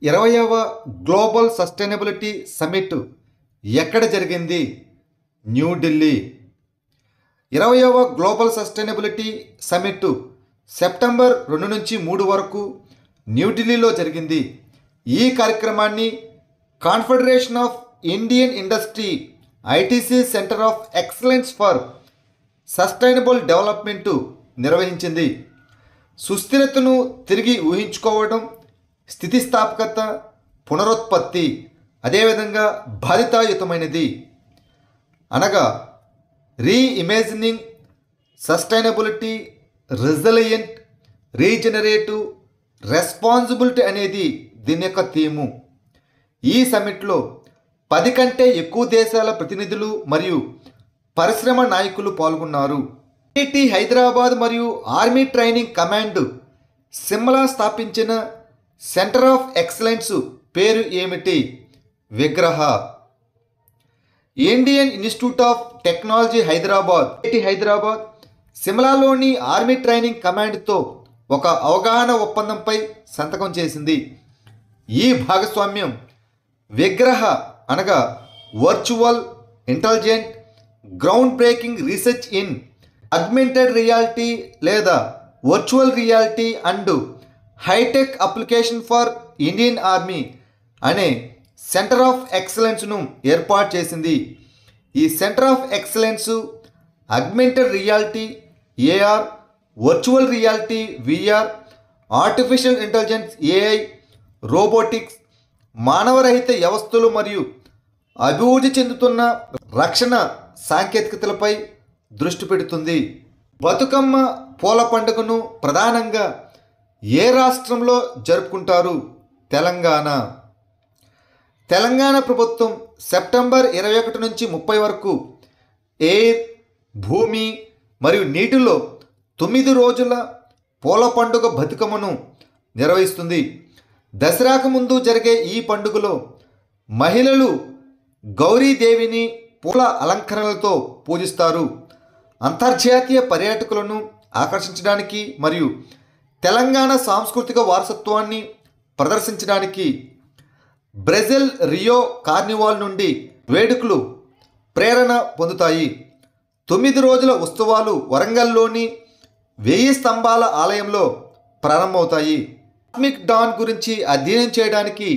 20వ global sustainability summit ఎక్కడ జరిగింది? న్యూఢిల్లీ. 20వ గ్లోబల్ సస్టైనబిలిటీ సమిట్ సెప్టెంబర్ 2 నుంచి 3 వరకు న్యూఢిల్లీలో జరిగింది. ఈ కార్యక్రమాన్ని confederation of Indian industry ITC centre of excellence for sustainable development నిర్వహించింది. సుస్థిరతను తిరిగి ఊహించుకోవడం, స్థితిస్థాపకత, పునరుత్పత్తి, అదేవిధంగా బాధితాయుతమైనది అనగా reimagining sustainability, resilient, regenerative, responsibility అనేది దీని యొక్క థీము. ఈ సమిట్లో 10 కంటే ఎక్కువ దేశాల ప్రతినిధులు మరియు పరిశ్రమ నాయకులు పాల్గొన్నారు. ఐఐటి హైదరాబాద్ మరియు ఆర్మీ ట్రైనింగ్ కమాండ్ సిమ్లా స్థాపించిన సెంటర్ ఆఫ్ ఎక్సలెన్స్ పేరు ఏమిటి? Vigraha. Indian institute of technology Hyderabad, IIT Hyderabad, సిమ్లాలోని ఆర్మీ ట్రైనింగ్ కమాండ్తో ఒక అవగాహన ఒప్పందంపై సంతకం చేసింది. ఈ భాగస్వామ్యం విగ్రహ అనగా virtual intelligent ground breaking research in augmented reality లేదా virtual reality and hitech application for Indian army అనే సెంటర్ ఆఫ్ ఎక్సలెన్స్ను ఏర్పాటు చేసింది. ఈ centre of excellence augmented reality AR, virtual reality VR, artificial intelligence AI, robotics, మానవరహిత వ్యవస్థలు మరియు అభివృద్ధి చెందుతున్న రక్షణ సాంకేతికతలపై దృష్టి పెడుతుంది. బతుకమ్మ పూల పండుగను ప్రధానంగా ఏ రాష్ట్రంలో జరుపుకుంటారు? తెలంగాణ. తెలంగాణ ప్రభుత్వం సెప్టెంబర్ 21 నుంచి 30 వరకు ఎయిర్, భూమి మరియు నీటిలో 9 రోజుల పూల పండుగ బతుకమ్మను నిర్వహిస్తుంది. దసరాకు ముందు జరిగే ఈ పండుగలో మహిళలు గౌరీదేవిని పూల అలంకరణలతో పూజిస్తారు. అంతర్జాతీయ పర్యాటకులను ఆకర్షించడానికి మరియు తెలంగాణ సాంస్కృతిక వారసత్వాన్ని ప్రదర్శించడానికి బ్రెజిల్ రియో కార్నివాల్ నుండి వేడుకలు ప్రేరణ పొందుతాయి. 9 రోజుల ఉత్సవాలు వరంగల్లోని 1000 స్తంభాల ఆలయంలో ప్రారంభమవుతాయి. కాస్మిక్ డాన్ గురించి అధ్యయనం చేయడానికి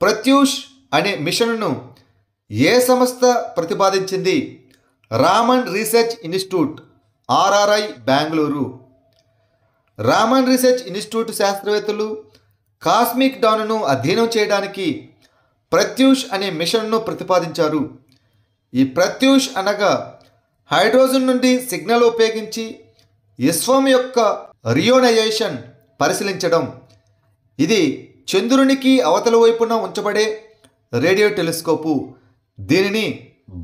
ప్రత్యూష్ అనే మిషన్ను ఏ సంస్థ ప్రతిపాదించింది? Raman research institute, RRI, Bengaluru. Raman research institute శాస్త్రవేత్తలు కాస్మిక్ డాన్ను అధ్యయనం చేయడానికి ప్రత్యూష్ అనే మిషన్ను ప్రతిపాదించారు. ఈ ప్రత్యూష్ అనగా హైడ్రోజన్ నుండి సిగ్నల్ ఉపయోగించి విశ్వం యొక్క రియోనైజేషన్ పరిశీలించడం. ఇది చంద్రునికి అవతల వైపున ఉంచబడే రేడియో టెలిస్కోపు. దీనిని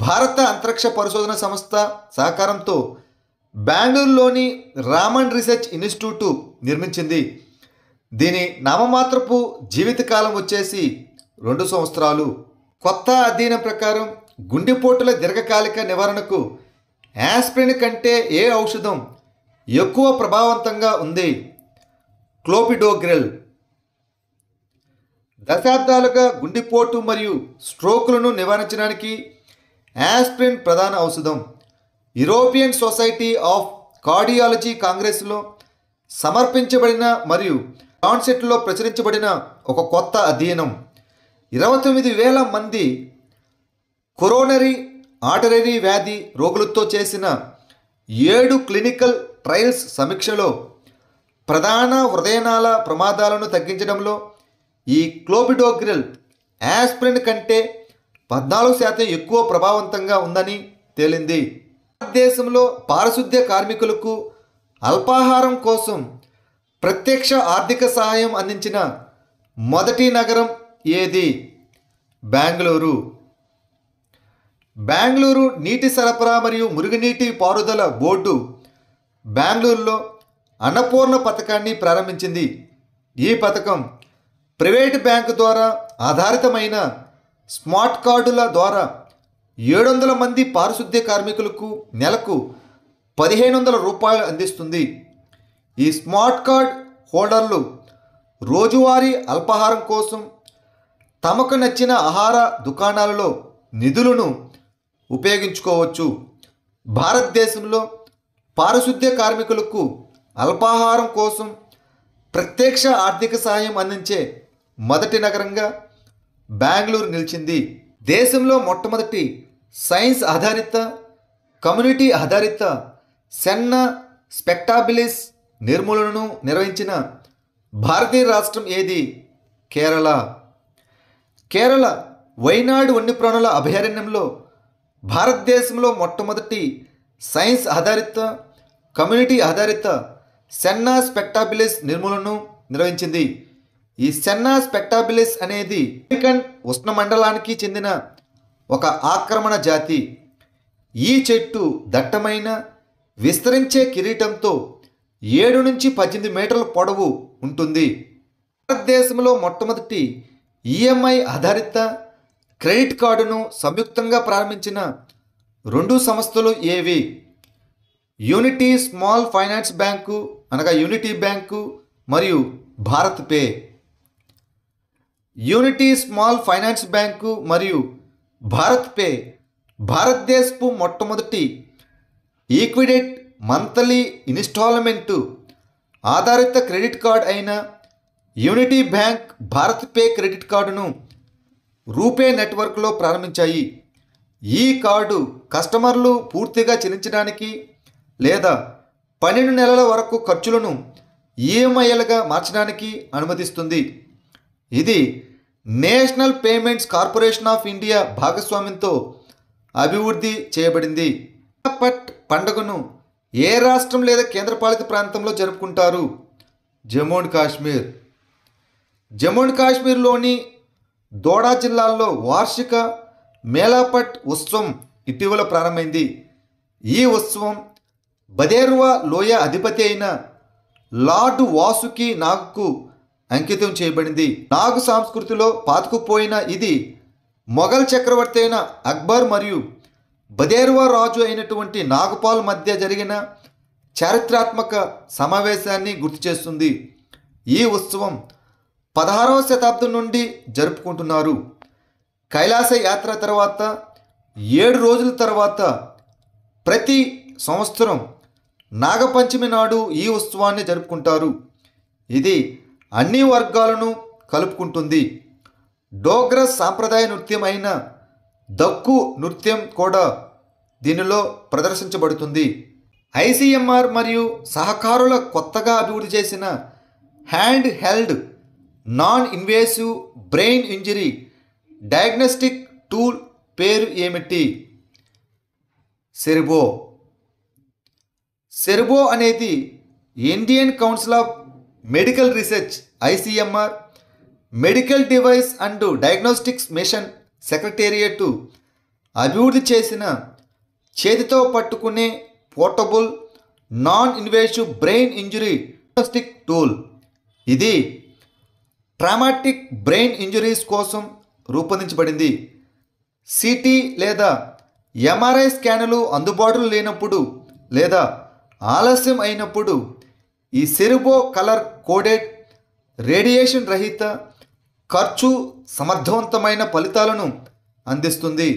భారత అంతరిక్ష పరిశోధన సంస్థ సహకారంతో బెంగళూరులోని రామన్ రీసెర్చ్ ఇన్స్టిట్యూట్ నిర్మించింది. దీని నామమాత్రపు జీవితకాలం వచ్చేసి 2 సంవత్సరాలు. కొత్త అధ్యయనం ప్రకారం గుండెపోటుల దీర్ఘకాలిక నివారణకు యాస్పిరిన్ కంటే ఏ ఔషధం ఎక్కువ ప్రభావవంతంగా ఉంది? క్లోపిడోగ్రెల్. దశాబ్దాలుగా గుండెపోటు మరియు స్ట్రోకులను నివారించడానికి యాస్పిరిన్ ప్రధాన ఔషధం. యూరోపియన్ సొసైటీ ఆఫ్ కార్డియాలజీ కాంగ్రెస్లో సమర్పించబడిన మరియు లాన్సెట్లో ప్రచురించబడిన ఒక కొత్త అధ్యయనం 29,000 మంది కొరోనరీ ఆర్టరీ వ్యాధి రోగులతో చేసిన 7 క్లినికల్ ట్రయల్స్ సమీక్షలో ప్రధాన హృదయనాళ ప్రమాదాలను తగ్గించడంలో ఈ క్లోపిడోగ్రెల్ యాస్పిరిన్ కంటే 14% ఎక్కువ ప్రభావవంతంగా ఉందని తేలింది. భారతదేశంలో పారిశుద్ధ్య కార్మికులకు అల్పాహారం కోసం ప్రత్యక్ష ఆర్థిక సహాయం అందించిన మొదటి నగరం ఏది? బెంగళూరు. బెంగళూరు నీటి సరఫరా మరియు మురుగునీటి పారుదల బోర్డు బెంగళూరులో అన్నపూర్ణ పథకాన్ని ప్రారంభించింది. ఈ పథకం ప్రైవేటు బ్యాంకు ద్వారా ఆధారితమైన స్మార్ట్ కార్డుల ద్వారా 700 మంది పారిశుద్ధ్య కార్మికులకు నెలకు 1,500 రూపాయలు అందిస్తుంది. ఈ స్మార్ట్ కార్డ్ హోల్డర్లు రోజువారీ అల్పాహారం కోసం తమకు నచ్చిన ఆహార దుకాణాలలో నిధులను ఉపయోగించుకోవచ్చు. భారతదేశంలో పారిశుద్ధ్య కార్మికులకు అల్పాహారం కోసం ప్రత్యక్ష ఆర్థిక సహాయం అందించే మొదటి నగరంగా బెంగళూరు నిలిచింది. దేశంలో మొట్టమొదటి సైన్స్ ఆధారిత కమ్యూనిటీ ఆధారిత సెన్నా స్పెక్టాబిలిస్ నిర్మూలనను నిర్వహించిన భారతీయ రాష్ట్రం ఏది? కేరళ. కేరళ వైనాడు వన్యప్రాణుల అభయారణ్యంలో భారతదేశంలో మొట్టమొదటి సైన్స్ ఆధారిత కమ్యూనిటీ ఆధారిత సెన్నా స్పెక్టాబిలిస్ నిర్మూలనను నిర్వహించింది. ఈ సెన్నా స్పెక్టాబిలిస్ అనేది అమెరికన్ ఉష్ణమండలానికి చెందిన ఒక ఆక్రమణ జాతి. ఈ చెట్టు దట్టమైన విస్తరించే కిరీటంతో 7 నుంచి 18 మీటర్ల పొడవు ఉంటుంది. భారతదేశంలో మొట్టమొదటి ఈఎంఐ ఆధారిత క్రెడిట్ కార్డును సంయుక్తంగా ప్రారంభించిన 2 సంస్థలు ఏవి? యూనిటీ స్మాల్ ఫైనాన్స్ బ్యాంకు అనగా యూనిటీ బ్యాంకు మరియు Bharat pay. Unity small finance bank మరియు భారత్ పే భారతదేశపు మొట్టమొదటి ఈక్విడేట్ మంత్లీ ఇన్స్టాల్మెంటు ఆధారిత క్రెడిట్ కార్డ్ అయిన unity bank Bharat pay credit కార్డును రూపే నెట్వర్క్లో ప్రారంభించాయి. ఈ కార్డు కస్టమర్లు పూర్తిగా చెల్లించడానికి లేదా 12 నెలల వరకు ఖర్చులను ఈఎంఐలుగా మార్చడానికి అనుమతిస్తుంది. ఇది national payments corporation of India భాగస్వామ్యంతో అభివృద్ధి చేయబడింది. పట్ పండుగను ఏ రాష్ట్రం లేదా కేంద్రపాలిత ప్రాంతంలో జరుపుకుంటారు? జమ్మూ అండ్ కాశ్మీర్. జమ్మూ అండ్ కాశ్మీర్లోని దోడా జిల్లాలో వార్షిక మేలాపట్ ఉత్సవం ఇటీవల ప్రారంభమైంది. ఈ ఉత్సవం బదేర్వా లోయ అధిపతి అయిన లార్డ్ వాసుకి నాగ్కు అంకితం చేయబడింది. నాగు సంస్కృతిలో పాతుకుపోయిన ఇది మొఘల్ చక్రవర్తి అయిన అక్బర్ మరియు బదేర్వా రాజు అయినటువంటి నాగపాల్ మధ్య జరిగిన చారిత్రాత్మక సమావేశాన్ని గుర్తు చేస్తుంది. ఈ ఉత్సవం 16వ శతాబ్దం నుండి జరుపుకుంటున్నారు. కైలాస యాత్ర తర్వాత 7 రోజుల తర్వాత ప్రతి సంవత్సరం నాగపంచమి నాడు ఈ ఉత్సవాన్ని జరుపుకుంటారు. ఇది అన్ని వర్గాలను కలుపుకుంటుంది. డోగ్రా సాంప్రదాయ నృత్యం అయిన దక్కు నృత్యం కూడా దీనిలో ప్రదర్శించబడుతుంది. ఐసీఎంఆర్ మరియు సహకారుల కొత్తగా అభివృద్ధి చేసిన hand held non invasive brain injury diagnostic tool పేరు ఏమిటి? సెర్బో. సెర్బో అనేది Indian council of medical research ICMR medical device and diagnostics mission secretariat అభివృద్ధి చేసిన చేతితో పట్టుకునే portable non invasive brain injury diagnostic tool. ఇది ట్రామాటిక్ బ్రెయిన్ ఇంజరీస్ కోసం రూపొందించబడింది. సిటీ లేదా ఎంఆర్ఐ స్కానులు అందుబాటులో లేనప్పుడు లేదా ఆలస్యం అయినప్పుడు ఈ సెర్బో కలర్ కోడెడ్ రేడియేషన్ రహిత ఖర్చు సమర్థవంతమైన ఫలితాలను అందిస్తుంది.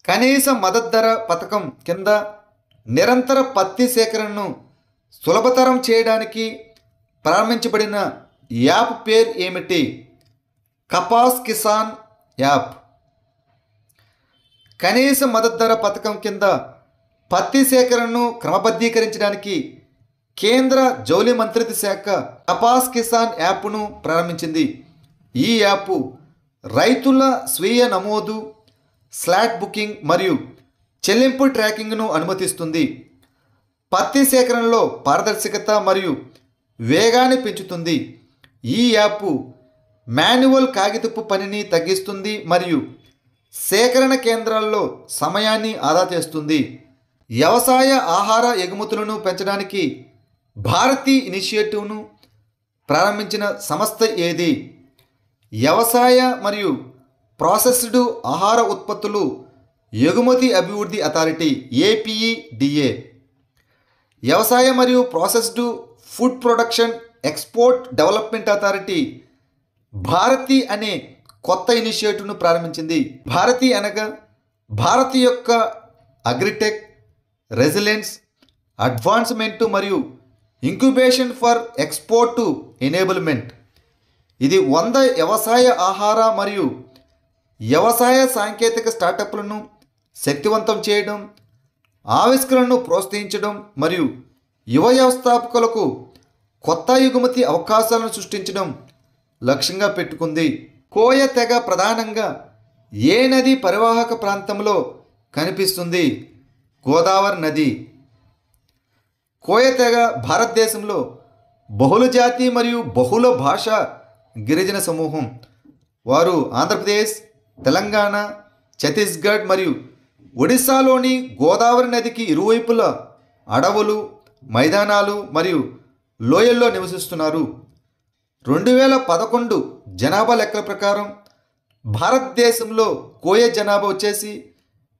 కనీస మద్దతు ధర పథకం కింద నిరంతర పత్తి సేకరణను సులభతరం చేయడానికి ప్రారంభించబడిన యాప్ పేరు ఏమిటి? కపాస్ కిసాన్ యాప్. కనీస మద్దతు ధర పథకం కింద పత్తి సేకరణను క్రమబద్ధీకరించడానికి కేంద్ర జౌళి మంత్రిత్వ శాఖ కపాస్ కిసాన్ యాప్ను ప్రారంభించింది. ఈ యాప్ రైతుల స్వీయ నమోదు, స్లాట్ బుకింగ్ మరియు చెల్లింపు ట్రాకింగ్ను అనుమతిస్తుంది. పత్తి సేకరణలో పారదర్శకత మరియు వేగాన్ని పెంచుతుంది. ఈ యాప్ మాన్యువల్ కాగితపు పనిని తగ్గిస్తుంది మరియు సేకరణ కేంద్రాల్లో సమయాన్ని ఆదా చేస్తుంది. వ్యవసాయ ఆహార ఎగుమతులను పెంచడానికి భారతీ ఇనిషియేటివ్ను ప్రారంభించిన సంస్థ ఏది? వ్యవసాయ మరియు ప్రాసెస్డ్ ఆహార ఉత్పత్తులు ఎగుమతి అభివృద్ధి అథారిటీ ఏపీఈడిఏ. వ్యవసాయ మరియు processed food production export development authority Bharati అనే కొత్త ఇనిషియేటివ్ను ప్రారంభించింది. భారతి అనగా భారత్ యొక్క అగ్రిటెక్, రెసిలెన్స్, అడ్వాన్స్మెంట్ మరియు ఇంక్యుబేషన్ ఫర్ ఎక్స్పోర్ట్ ఎనేబుల్మెంట్. ఇది 100 వ్యవసాయ ఆహార మరియు వ్యవసాయ సాంకేతిక స్టార్టప్లను శక్తివంతం చేయడం, ఆవిష్కరణను ప్రోత్సహించడం మరియు యువ వ్యవస్థాపకులకు కొత్త ఎగుమతి అవకాశాలను సృష్టించడం లక్ష్యంగా పెట్టుకుంది. కోయ తెగ ప్రధానంగా ఏ నది పరివాహక ప్రాంతంలో కనిపిస్తుంది? గోదావరి నది. కోయ తెగ భారతదేశంలో బహుళజాతి మరియు బహుళ భాష గిరిజన సమూహం. వారు ఆంధ్రప్రదేశ్, తెలంగాణ, ఛత్తీస్గఢ్ మరియు ఒడిశాలోని గోదావరి నదికి ఇరువైపులా అడవులు, మైదానాలు మరియు లోయల్లో నివసిస్తున్నారు. 2011 జనాభా లెక్కల ప్రకారం భారతదేశంలో కోయ జనాభా వచ్చేసి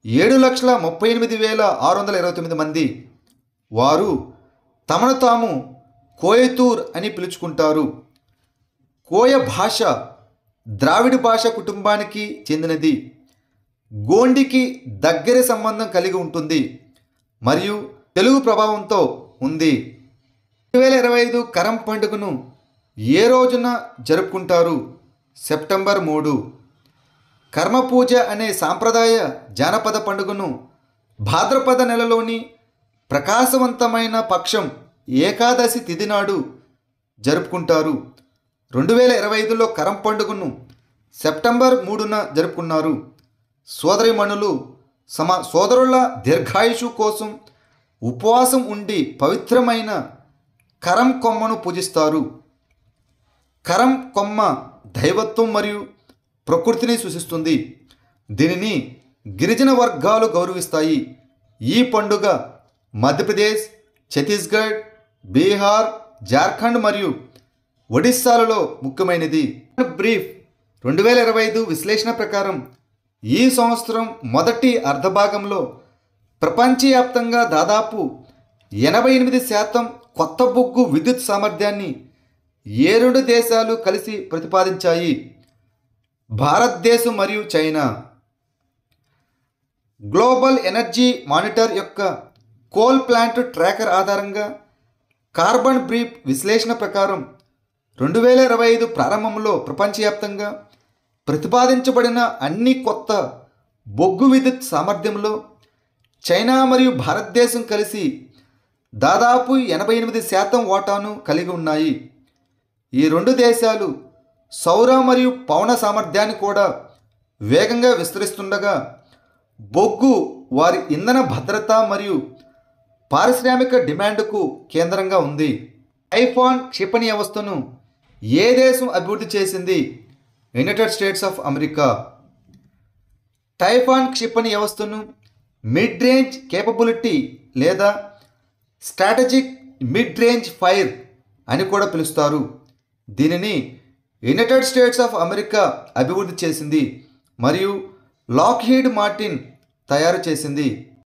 7,38,629 మంది. వారు తమను తాము కోయతూర్ అని పిలుచుకుంటారు. కోయ భాష ద్రావిడ భాష కుటుంబానికి చెందినది. గోండికి దగ్గర సంబంధం కలిగి ఉంటుంది మరియు తెలుగు ప్రభావంతో ఉంది. 2025 కరం పండుగను ఏ రోజున జరుపుకుంటారు? సెప్టెంబర్ 3. కర్మ పూజ అనే సాంప్రదాయ జానపద పండుగను భాద్రపద నెలలోని ప్రకాశవంతమైన పక్షం ఏకాదశి తిథి నాడు జరుపుకుంటారు. 2025లో కరం పండుగను సెప్టెంబర్ 3న జరుపుకున్నారు. సోదరిమణులు సోదరుల దీర్ఘాయుషు కోసం ఉపవాసం ఉండి పవిత్రమైన కరం కొమ్మను పూజిస్తారు. కరం కొమ్మ దైవత్వం మరియు ప్రకృతిని సూచిస్తుంది. దీనిని గిరిజన వర్గాలు గౌరవిస్తాయి. ఈ పండుగ మధ్యప్రదేశ్, ఛత్తీస్గఢ్, బీహార్, జార్ఖండ్ మరియు ఒడిస్సాలలో ముఖ్యమైనది. బ్రీఫ్ 2025 విశ్లేషణ ప్రకారం ఈ సంవత్సరం మొదటి అర్ధభాగంలో ప్రపంచవ్యాప్తంగా దాదాపు 88% కొత్త బొగ్గు విద్యుత్ సామర్థ్యాన్ని ఏ 2 దేశాలు కలిసి ప్రతిపాదించాయి? భారతదేశం మరియు చైనా. గ్లోబల్ ఎనర్జీ మానిటర్ యొక్క కోల్ ప్లాంట్ ట్రాకర్ ఆధారంగా కార్బన్ బ్రీఫ్ విశ్లేషణ ప్రకారం 2025 ప్రారంభంలో ప్రపంచవ్యాప్తంగా ప్రతిపాదించబడిన అన్ని కొత్త బొగ్గు విద్యుత్ సామర్థ్యంలో చైనా మరియు భారతదేశం కలిసి దాదాపు 88% వాటాను కలిగి ఉన్నాయి. ఈ 2 దేశాలు సౌర మరియు పవన సామర్థ్యాన్ని కూడా వేగంగా విస్తరిస్తుండగా బొగ్గు వారి ఇంధన భద్రత మరియు పారిశ్రామిక డిమాండ్కు కేంద్రంగా ఉంది. టైఫాన్ క్షిపణి వ్యవస్థను ఏ దేశం అభివృద్ధి చేసింది? United states of America. Typhoon క్షిపణి వ్యవస్థను మిడ్ రేంజ్ కేపబిలిటీ లేదా స్ట్రాటజిక్ మిడ్ రేంజ్ ఫైర్ అని కూడా పిలుస్తారు. దీనిని యునైటెడ్ స్టేట్స్ ఆఫ్ అమెరికా అభివృద్ధి చేసింది మరియు లాక్హీడ్ మార్టిన్ తయారు చేసింది.